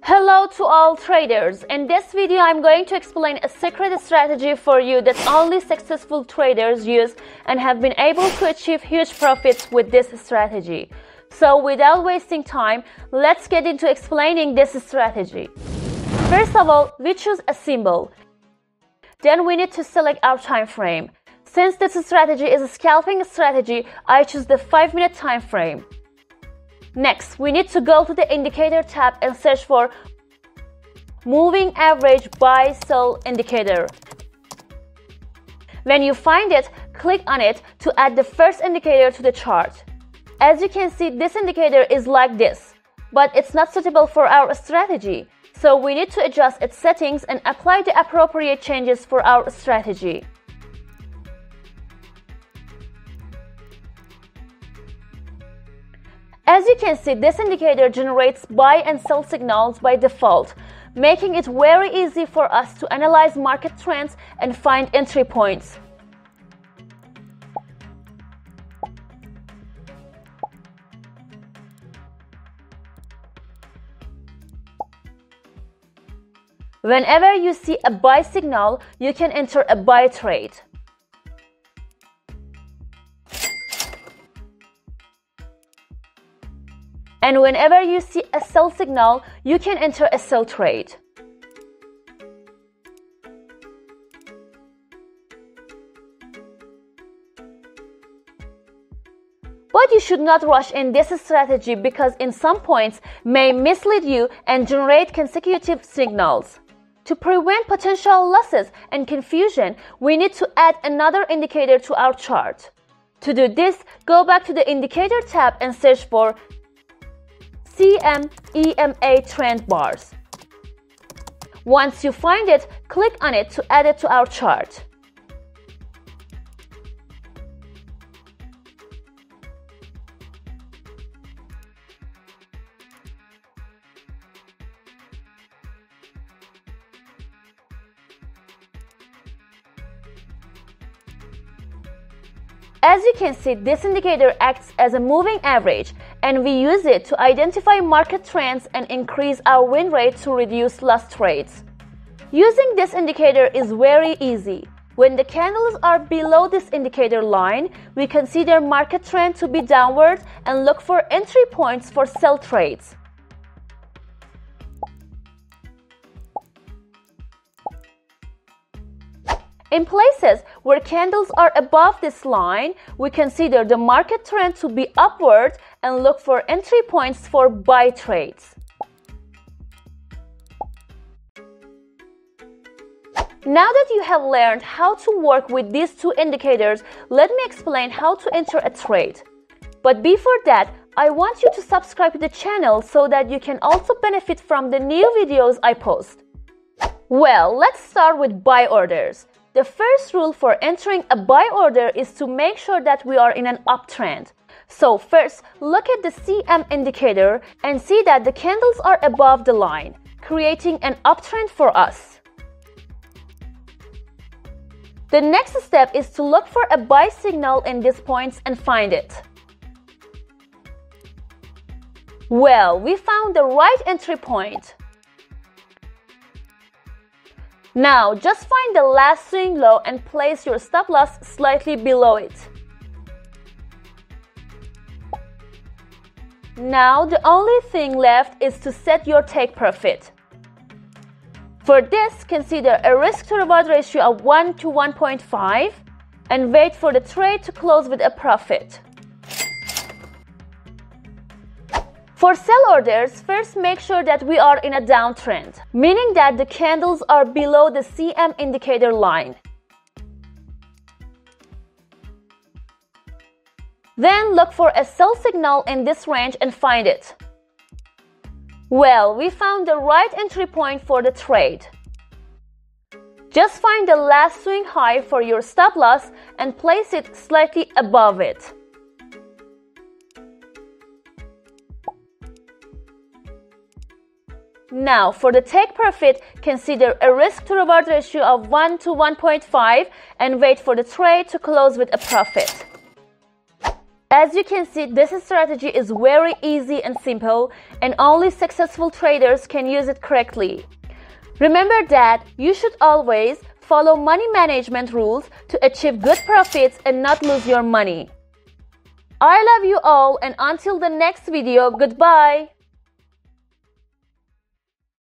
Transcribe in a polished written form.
Hello to all traders. In this video, I'm going to explain a secret strategy for you that only successful traders use and have been able to achieve huge profits with this strategy. So without wasting time, let's get into explaining this strategy. First of all, we choose a symbol. Then we need to select our time frame. Since this strategy is a scalping strategy, I choose the 5-minute time frame. Next, we need to go to the indicator tab and search for moving average buy sell indicator. When you find it, click on it to add the first indicator to the chart. As you can see, this indicator is like this, but it's not suitable for our strategy. So we need to adjust its settings and apply the appropriate changes for our strategy. As you can see, this indicator generates buy and sell signals by default, making it very easy for us to analyze market trends and find entry points. Whenever you see a buy signal, you can enter a buy trade. And whenever you see a sell signal, you can enter a sell trade. But you should not rush in this strategy because in some points may mislead you and generate consecutive signals. To prevent potential losses and confusion, we need to add another indicator to our chart. To do this, go back to the indicator tab and search for EMA trend bars. Once you find it, click on it to add it to our chart. As you can see, this indicator acts as a moving average, and we use it to identify market trends and increase our win rate to reduce lost trades. Using this indicator is very easy. When the candles are below this indicator line, we consider market trend to be downward and look for entry points for sell trades. In places where candles are above this line, we consider the market trend to be upward and look for entry points for buy trades. Now that you have learned how to work with these two indicators, let me explain how to enter a trade. But before that, I want you to subscribe to the channel so that you can also benefit from the new videos I post. Well, let's start with buy orders. The first rule for entering a buy order is to make sure that we are in an uptrend. So first, look at the CM indicator and see that the candles are above the line, creating an uptrend for us. The next step is to look for a buy signal in these points and find it. Well, we found the right entry point. Now, just find the last swing low and place your stop loss slightly below it. Now, the only thing left is to set your take profit. For this, consider a risk-to-reward ratio of 1 to 1.5 and wait for the trade to close with a profit. For sell orders, first make sure that we are in a downtrend, meaning that the candles are below the CM indicator line. Then look for a sell signal in this range and find it. Well, we found the right entry point for the trade. Just find the last swing high for your stop loss and place it slightly above it. Now, for the take profit, consider a risk-to-reward ratio of 1 to 1.5 and wait for the trade to close with a profit. As you can see, this strategy is very easy and simple, and only successful traders can use it correctly. Remember that you should always follow money management rules to achieve good profits and not lose your money. I love you all, and until the next video, goodbye.